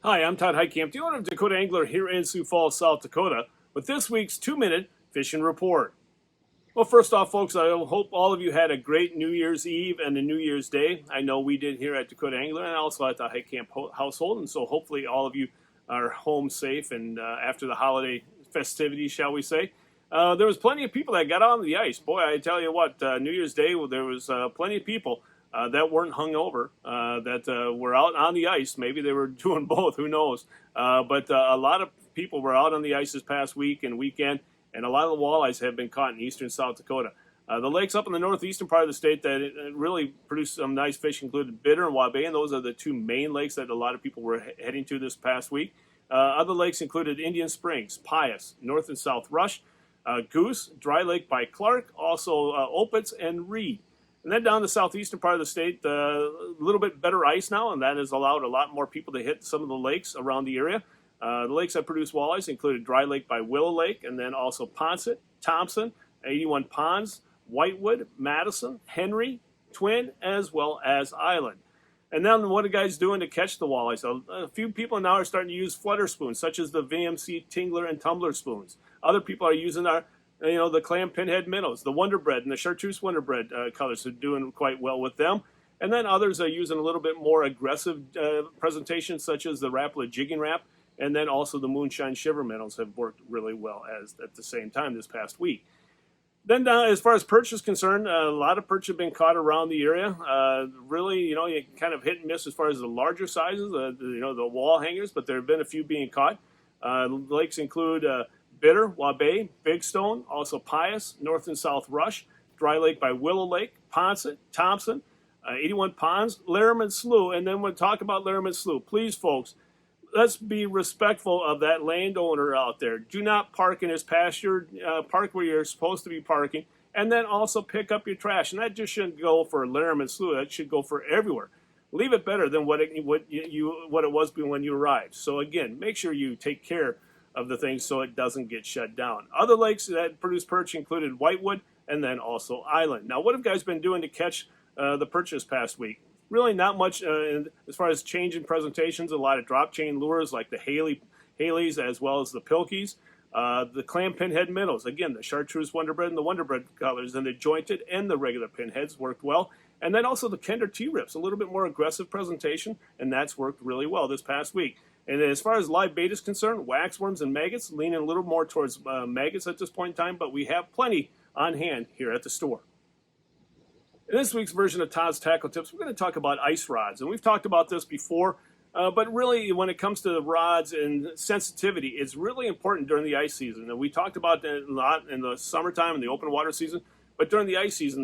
Hi, I'm Todd Heitkamp, the owner of Dakota Angler here in Sioux Falls, South Dakota, with this week's 2-minute fishing report. Well, first off, folks, I hope all of you had a great New Year's Eve and a New Year's Day. I know we did here at Dakota Angler and also at the Heitkamp household, and so hopefully all of you are home safe and after the holiday festivities, shall we say. There was plenty of people that got on the ice. Boy, I tell you what, New Year's Day, there was plenty of people that weren't hungover, that were out on the ice. Maybe they were doing both, who knows. But a lot of people were out on the ice this past week and weekend, and a lot of the walleyes have been caught in eastern South Dakota. The lakes up in the northeastern part of the state that really produced some nice fish included Bitter and Waubay, and those are the two main lakes that a lot of people were heading to this past week. Other lakes included Indian Springs, Pius, North and South Rush, Goose, Dry Lake by Clark, also Opitz and Reed. And then down the southeastern part of the state, a little bit better ice now, and that has allowed a lot more people to hit some of the lakes around the area. The lakes that produce walleyes included Dry Lake by Willow Lake, and then also Ponset, Thompson, 81 Ponds, Whitewood, Madison, Henry, Twin, as well as Island. And then what are guys doing to catch the walleyes? A few people now are starting to use flutter spoons, such as the VMC Tingler and Tumbler spoons. Other people are using the clam pinhead minnows, the Wonder Bread and the chartreuse Wonder Bread colors are doing quite well with them. And then others are using a little bit more aggressive presentations, such as the Rapala Jigging Wrap, and then also the Moonshine Shiver minnows have worked really well at the same time this past week. Then as far as perch is concerned, a lot of perch have been caught around the area. Really, you kind of hit and miss as far as the larger sizes, the wall hangers, but there have been a few being caught. Lakes include Bitter, Waubay, Big Stone, also Pius, North and South Rush, Dry Lake by Willow Lake, Ponset, Thompson, 81 Ponds, Laramie Slough. And then when we talk about Laramie Slough, please, folks, let's be respectful of that landowner out there. Do not park in his pasture, park where you're supposed to be parking, and then also pick up your trash. And that just shouldn't go for Laramie Slough. That should go for everywhere. Leave it better than what it was when you arrived. So again, make sure you take care of the things so it doesn't get shut down. Other lakes that produce perch included Whitewood and then also Island. Now, what have guys been doing to catch the perch this past week? Really not much as far as change in presentations. A lot of drop chain lures like the Haleys as well as the Pilkies. The clam pinhead minnows, again, the chartreuse Wonder Bread and the Wonder Bread colors, and the jointed and the regular pinheads worked well. And then also the Kender T-Rips, a little bit more aggressive presentation, and that's worked really well this past week. And as far as live bait is concerned, waxworms and maggots, leaning a little more towards maggots at this point in time, but we have plenty on hand here at the store. In this week's version of Todd's Tackle Tips, we're going to talk about ice rods. And we've talked about this before, but really when it comes to the rods and sensitivity, it's really important during the ice season. And we talked about that a lot in the summertime and the open water season, but during the ice season,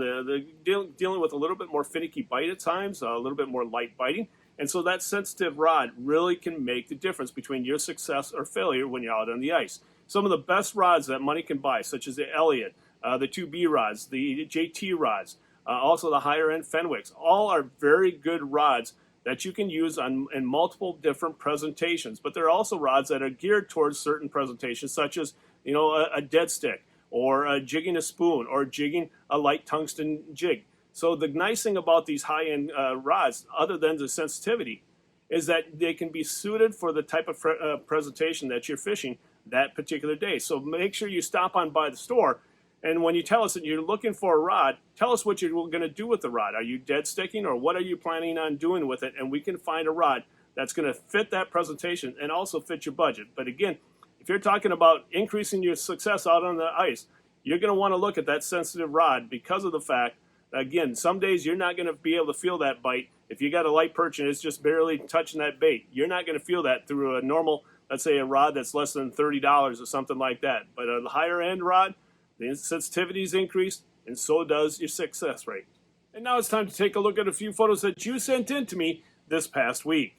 dealing with a little bit more finicky bite at times, a little bit more light biting. And so that sensitive rod really can make the difference between your success or failure when you're out on the ice. Some of the best rods that money can buy, such as the Elliott, the 2B rods, the JT rods, also the higher end Fenwicks, all are very good rods that you can use in multiple different presentations. But there are also rods that are geared towards certain presentations, such as a dead stick, or jigging a spoon, or jigging a light tungsten jig. So the nice thing about these high-end rods, other than the sensitivity, is that they can be suited for the type of presentation that you're fishing that particular day. So make sure you stop on by the store, and when you tell us that you're looking for a rod, tell us what you're going to do with the rod. Are you dead sticking, or what are you planning on doing with it? And we can find a rod that's going to fit that presentation and also fit your budget. But again, if you're talking about increasing your success out on the ice, you're going to want to look at that sensitive rod because of the fact, again, some days you're not going to be able to feel that bite. If you got a light perch and it's just barely touching that bait, you're not going to feel that through a normal, let's say a rod that's less than $30 or something like that. But a higher end rod, the sensitivity is increased, and so does your success rate. And now it's time to take a look at a few photos that you sent in to me this past week.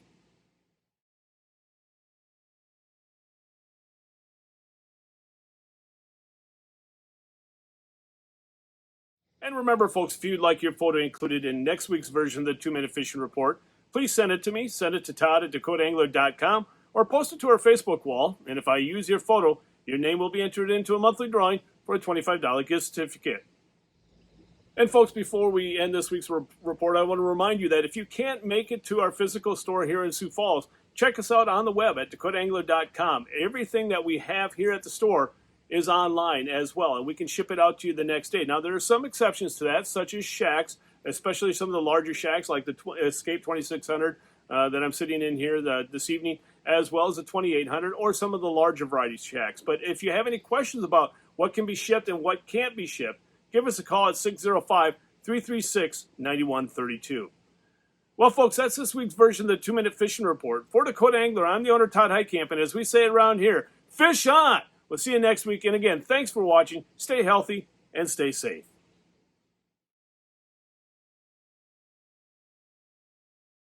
And remember, folks, if you'd like your photo included in next week's version of the 2-Minute Fishing Report, please send it to me. Send it to Todd at DakotaAngler.com or post it to our Facebook wall. And if I use your photo, your name will be entered into a monthly drawing for a $25 gift certificate. And folks, before we end this week's report, I want to remind you that if you can't make it to our physical store here in Sioux Falls, check us out on the web at dakotaangler.com. Everything that we have here at the store is online as well, and we can ship it out to you the next day. Now, there are some exceptions to that, such as shacks, especially some of the larger shacks like the Escape 2600 that I'm sitting in here this evening, as well as the 2800 or some of the larger variety shacks. But if you have any questions about what can be shipped and what can't be shipped, give us a call at 605-336-9132. Well, folks, that's this week's version of the 2-Minute Fishing Report. For Dakota Angler, I'm the owner, Todd Heitkamp, and as we say around here, fish on! We'll see you next week. And again, thanks for watching. Stay healthy and stay safe.